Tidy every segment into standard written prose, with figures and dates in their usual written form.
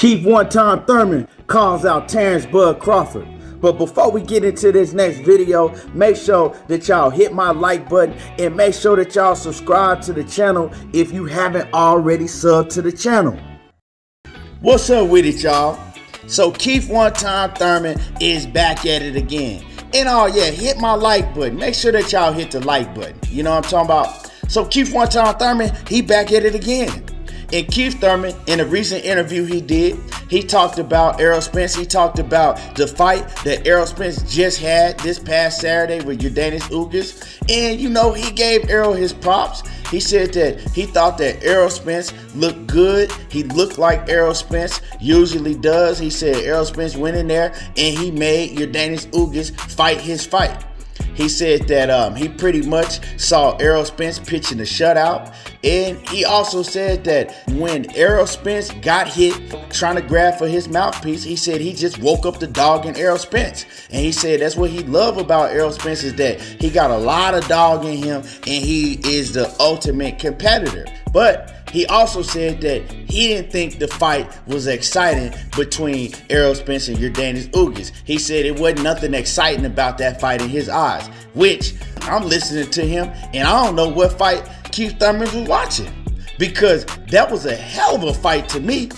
Keith one-time Thurman calls out Terence Bud Crawford. But before we get into this next video, make sure that y'all hit my like button and make sure that y'all subscribe to the channel if you haven't already subbed to the channel. What's up with it, y'all? So Keith one-time Thurman is back at it again. And hit my like button. Make sure that y'all hit the like button. You know what I'm talking about? So Keith one-time Thurman, he back at it again. And Keith Thurman, in a recent interview he did, he talked about Errol Spence. He talked about the fight that Errol Spence just had this past Saturday with Yordenis Ugas. And, he gave Errol his props. He said that he thought that Errol Spence looked good. He looked like Errol Spence usually does. He said Errol Spence went in there and he made Yordenis Ugas fight his fight. He said that he pretty much saw Errol Spence pitching a shutout. And he also said that when Errol Spence got hit trying to grab for his mouthpiece, he said he just woke up the dog in Errol Spence. And he said that's what he loved about Errol Spence, is that he got a lot of dog in him and he is the ultimate competitor. But he also said that he didn't think the fight was exciting between Errol Spence and Yordenis Ugas. He said it wasn't nothing exciting about that fight in his eyes, which I'm listening to him and I don't know what fight Keith Thurman was watching, because that was a hell of a fight to me.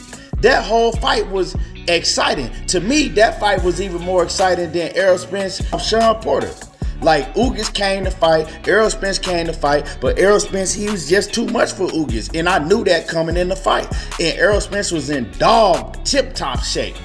That whole fight was exciting. To me, that fight was even more exciting than Errol Spence and Shawn Porter. Like, Ugas came to fight, Errol Spence came to fight, but Errol Spence, he was just too much for Ugas, and I knew that coming in the fight. And Errol Spence was in dog tip-top shape.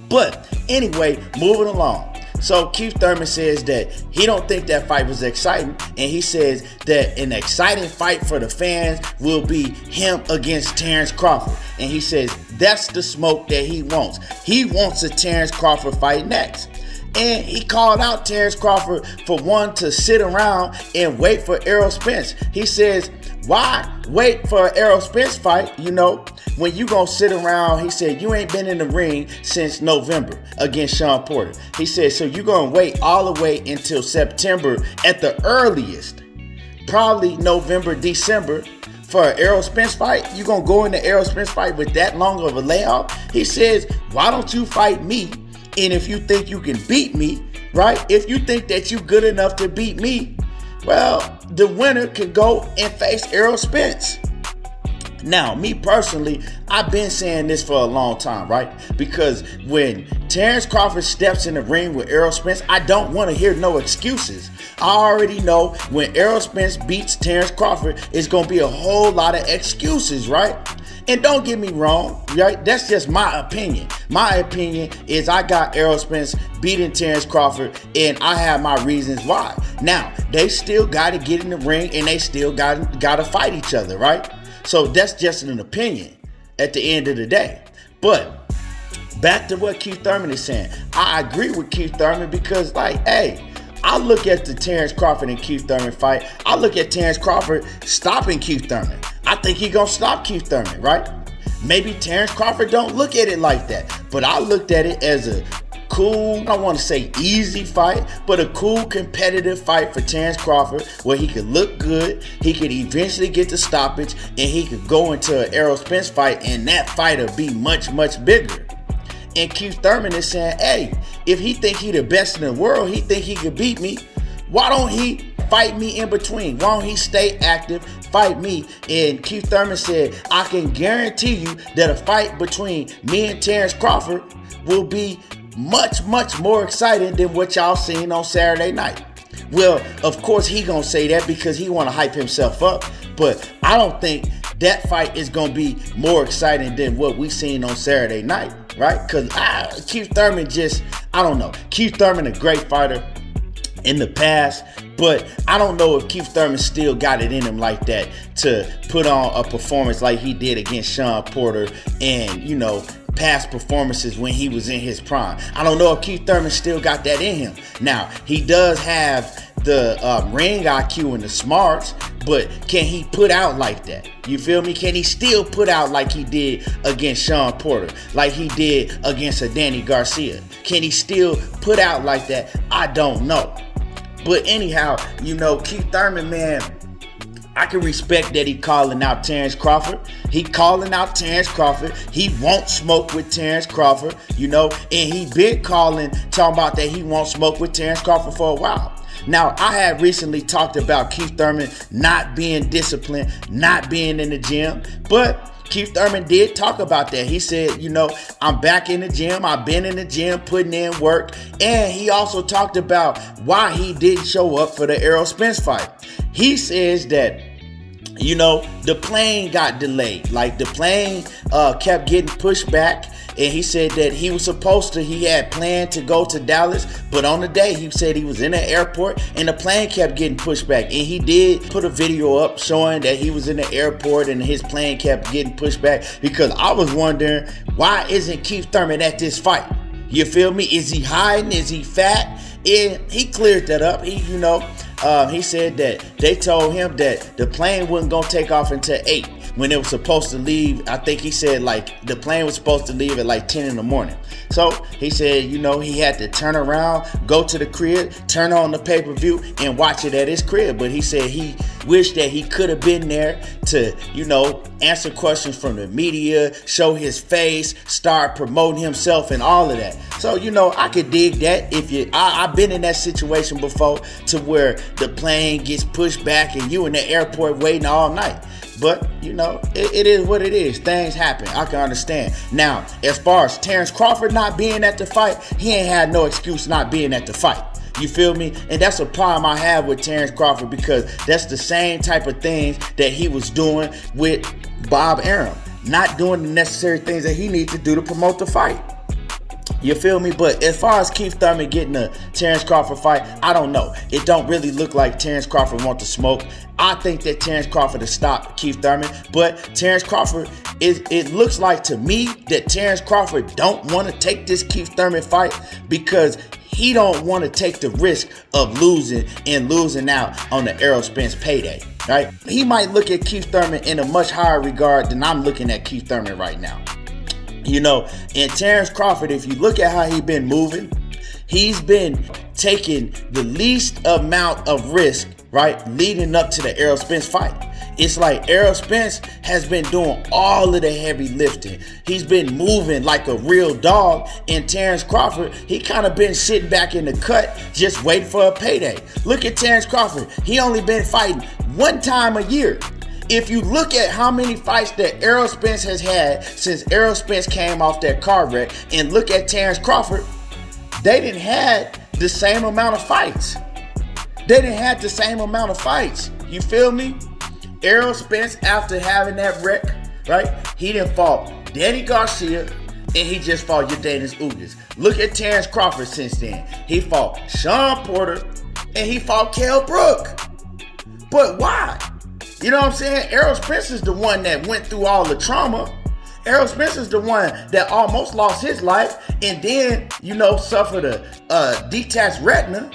But anyway, moving along. So Keith Thurman says that he don't think that fight was exciting, and he says that an exciting fight for the fans will be him against Terence Crawford. And he says that's the smoke that he wants. He wants a Terence Crawford fight next. And he called out Terence Crawford for one to sit around and wait for Errol Spence. He says, why wait for an Errol Spence fight, when you gonna sit around? He said, you ain't been in the ring since November against Shawn Porter. He said, so you gonna wait all the way until September at the earliest, probably November, December, for an Errol Spence fight? You gonna go in the Errol Spence fight with that long of a layoff? He says, why don't you fight me? And if you think you can beat me, right? If you think that you're good enough to beat me, well, the winner can go and face Errol Spence. Now, me personally, I've been saying this for a long time, right? Because when Terence Crawford steps in the ring with Errol Spence, I don't want to hear no excuses. I already know when Errol Spence beats Terence Crawford, it's going to be a whole lot of excuses, right? And don't get me wrong, right? That's just my opinion. My opinion is I got Errol Spence beating Terence Crawford, and I have my reasons why. Now, they still got to get in the ring, and they still got to fight each other, right? So that's just an opinion at the end of the day. But back to what Keith Thurman is saying. I agree with Keith Thurman because, I look at the Terence Crawford and Keith Thurman fight. I look at Terence Crawford stopping Keith Thurman. I think he gonna stop Keith Thurman, right? Maybe Terence Crawford don't look at it like that, but I looked at it as a cool, I don't want to say easy fight, but a cool competitive fight for Terence Crawford where he could look good, he could eventually get the stoppage, and he could go into an Errol Spence fight, and that fight will be much, much bigger. And Keith Thurman is saying, hey, if he think he the best in the world, he think he could beat me, why don't he fight me in between? Why don't he stay active, fight me? And Keith Thurman said, I can guarantee you that a fight between me and Terence Crawford will be much, much more exciting than what y'all seen on Saturday night. Well, of course he gonna say that because he want to hype himself up, but I don't think that fight is gonna be more exciting than what we seen on Saturday night, right? Because Keith Thurman I don't know. Keith Thurman, a great fighter in the past, but I don't know if Keith Thurman still got it in him like that to put on a performance like he did against Shawn Porter and, past performances when he was in his prime. I don't know if Keith Thurman still got that in him. Now, he does have the ring IQ and the smarts, but can he put out like that? You feel me? Can he still put out like he did against Shawn Porter, like he did against a Danny Garcia? Can he still put out like that? I don't know. But anyhow, Keith Thurman, man, I can respect that he calling out Terence Crawford. He calling out Terence Crawford. He won't smoke with Terence Crawford, you know, and he been talking about that he won't smoke with Terence Crawford for a while. Now, I had recently talked about Keith Thurman not being disciplined, not being in the gym, but Keith Thurman did talk about that. He said, you know, I'm back in the gym. I've been in the gym putting in work. And he also talked about why he didn't show up for the Errol Spence fight. He says that, you know, the plane got delayed. Like the plane kept getting pushed back. And he said that he had planned to go to Dallas, but on the day he said he was in the airport and the plane kept getting pushed back. And he did put a video up showing that he was in the airport and his plane kept getting pushed back, because I was wondering, why isn't Keith Thurman at this fight? You feel me? Is he hiding? Is he fat? And he cleared that up. He said that they told him that the plane wasn't going to take off until 8. When it was supposed to leave. I think he said like the plane was supposed to leave at like 10 in the morning. So he said, you know, he had to turn around, go to the crib, turn on the pay-per-view and watch it at his crib. But he said he wished that he could have been there to, you know, answer questions from the media, show his face, start promoting himself and all of that. So, you know, I could dig that. I've been in that situation before, to where the plane gets pushed back and you in the airport waiting all night. But, you know, it is what it is. Things happen. I can understand. Now, as far as Terence Crawford not being at the fight, he ain't had no excuse not being at the fight. You feel me? And that's a problem I have with Terence Crawford, because that's the same type of things that he was doing with Bob Arum. Not doing the necessary things that he needs to do to promote the fight. You feel me? But as far as Keith Thurman getting a Terence Crawford fight, I don't know. It don't really look like Terence Crawford wants to smoke. I think that Terence Crawford has stopped Keith Thurman. But Terence Crawford, it looks like to me that Terence Crawford don't want to take this Keith Thurman fight, because he don't want to take the risk of losing out on the Errol Spence Payday. Right? He might look at Keith Thurman in a much higher regard than I'm looking at Keith Thurman right now. You know, and Terence Crawford, if you look at how he's been moving, he's been taking the least amount of risk, right, leading up to the Errol Spence fight. It's like Errol Spence has been doing all of the heavy lifting. He's been moving like a real dog. And Terence Crawford, he kind of been sitting back in the cut, just waiting for a payday. Look at Terence Crawford. He only been fighting one time a year. If you look at how many fights that Errol Spence has had since Errol Spence came off that car wreck, and look at Terence Crawford, they didn't have the same amount of fights. You feel me? Errol Spence, after having that wreck, right, he done fought Danny Garcia and he just fought Yordenis Ugas. Look at Terence Crawford since then. He fought Sean Porter and he fought Kell Brook. But why? You know what I'm saying? Errol Spence is the one that went through all the trauma. Errol Spence is the one that almost lost his life and then, you know, suffered a detached retina.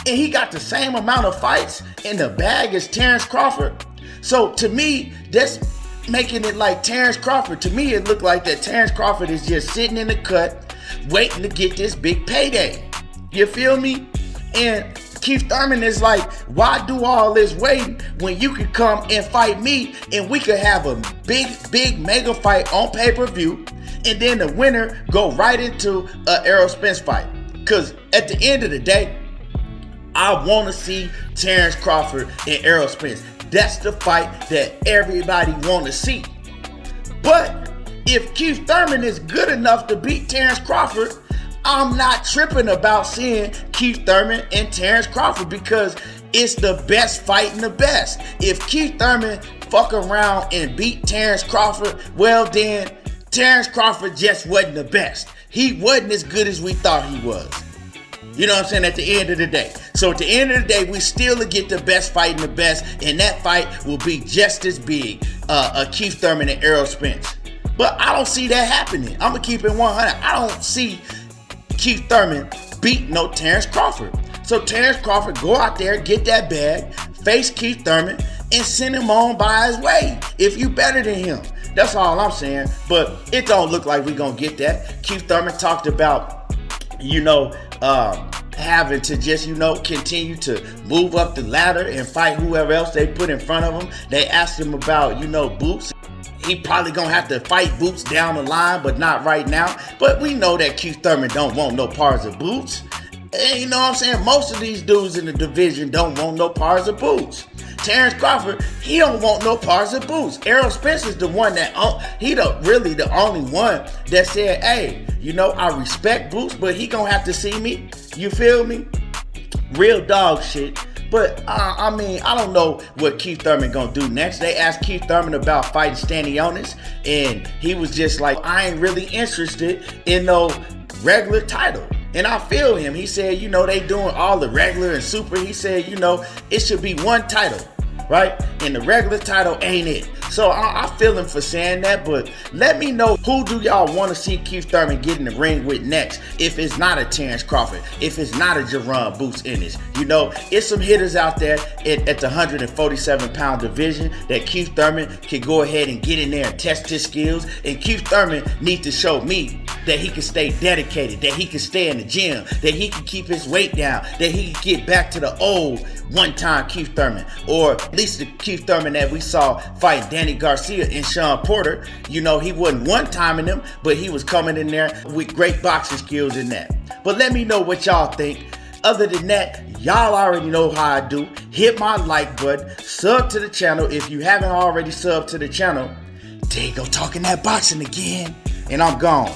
And he got the same amount of fights in the bag as Terence Crawford. So to me, that's making it like Terence Crawford. To me, it looked like that Terence Crawford is just sitting in the cut, waiting to get this big payday. You feel me? And Keith Thurman is like, why do all this waiting when you could come and fight me and we could have a big mega fight on pay-per-view, and then the winner go right into an Errol Spence fight? Because at the end of the day, I want to see Terence Crawford and Errol Spence. That's the fight that everybody want to see. But if Keith Thurman is good enough to beat Terence Crawford, I'm not tripping about seeing Keith Thurman and Terence Crawford, because it's the best fighting the best. If Keith Thurman fuck around and beat Terence Crawford, well then, Terence Crawford just wasn't the best. He wasn't as good as we thought he was. You know what I'm saying? At the end of the day. So at the end of the day, we still get the best fighting the best, and that fight will be just as big, Keith Thurman and Errol Spence. But I don't see that happening. I'm going to keep it 100. I don't see Keith Thurman beat no Terence Crawford. So Terence Crawford, go out there, get that bag, face Keith Thurman, and send him on by his way if you better than him. That's all I'm saying. But it don't look like we're going to get that. Keith Thurman talked about, you know, having to just, continue to move up the ladder and fight whoever else they put in front of him. They asked him about, Boots. He probably gonna have to fight Boots down the line, but not right now. But we know that Keith Thurman don't want no parts of Boots. And you know what I'm saying? Most of these dudes in the division don't want no parts of Boots. Terence Crawford, he don't want no parts of Boots. Errol Spence is the one that, really the only one that said, hey, I respect Boots, but he gonna have to see me. You feel me? Real dog shit. But, I don't know what Keith Thurman gonna do next. They asked Keith Thurman about fighting Yordenis, and he was just like, I ain't really interested in no regular title. And I feel him. He said, they doing all the regular and super. He said, it should be one title, right? And the regular title ain't it. So I feel him for saying that, but let me know, who do y'all want to see Keith Thurman get in the ring with next? If it's not a Terence Crawford, if it's not a Jerron Boots Ennis, it's some hitters out there at the 147-pound division that Keith Thurman can go ahead and get in there and test his skills. And Keith Thurman needs to show me that he can stay dedicated, that he can stay in the gym, that he can keep his weight down, that he can get back to the old one-time Keith Thurman, or at least the Keith Thurman that we saw fight Danny Garcia and Sean Porter. He wasn't one-timing him, but he was coming in there with great boxing skills in that. But let me know what y'all think. Other than that, y'all already know how I do. Hit my like button, sub to the channel if you haven't already subbed to the channel. There you go, talking that boxing again, and I'm gone.